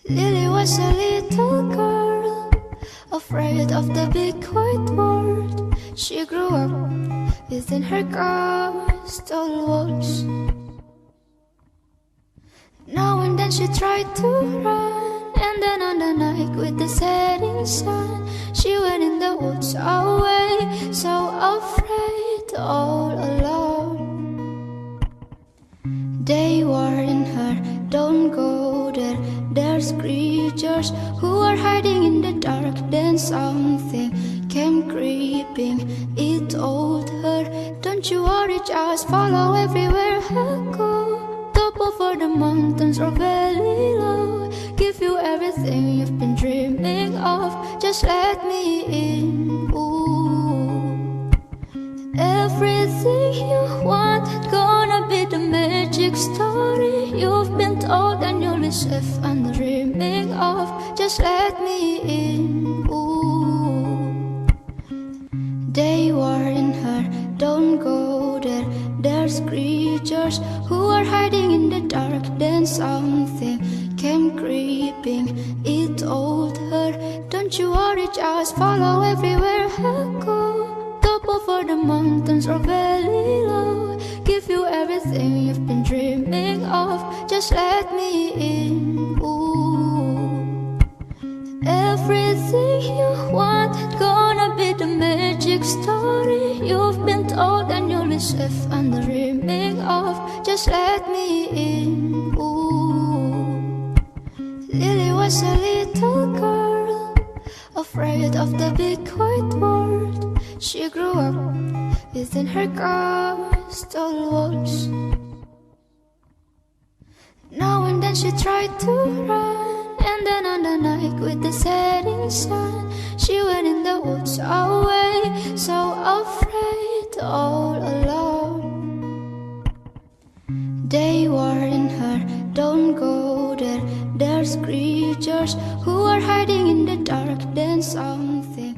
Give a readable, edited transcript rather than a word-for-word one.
Lily was a little girl, afraid of the big white world. She grew up within her castle walls. Now and then she tried to run, and then on the night with the setting sun, she went in the woods away, so afraid, all alone. They warned her, don't go there, there's creatures who are hiding in the dark. Then something came creeping, it told her, don't you worry, just follow everywhere I go. Top over the mountains or valley low, give you everything you've been dreaming of, just let me in. Ooh. Everything you want, gonna be the magic story you've been told, and you'll be safe and dreaming of, just let me in. Ooh. They warned her, don't go there, there's creatures who are hiding in the dark. Then something came creeping, it told her, don't you worry, just follow everywhere I go. Top over the mountains or valley low, give you everything you've been dreaming of, just let me in. Ooh. Everything you want, gonna be the magic story you've been told, and you'll be safe and dreaming of, just let me in. Ooh. Lily was a little girl, afraid of the big white world. She grew up within her castle walls. Now and then she tried to run, and then on the night with the setting sun, she went in the woods away, so afraid, all alone. They warned her, don't go there, there's creatures who are hiding in the dark. Then something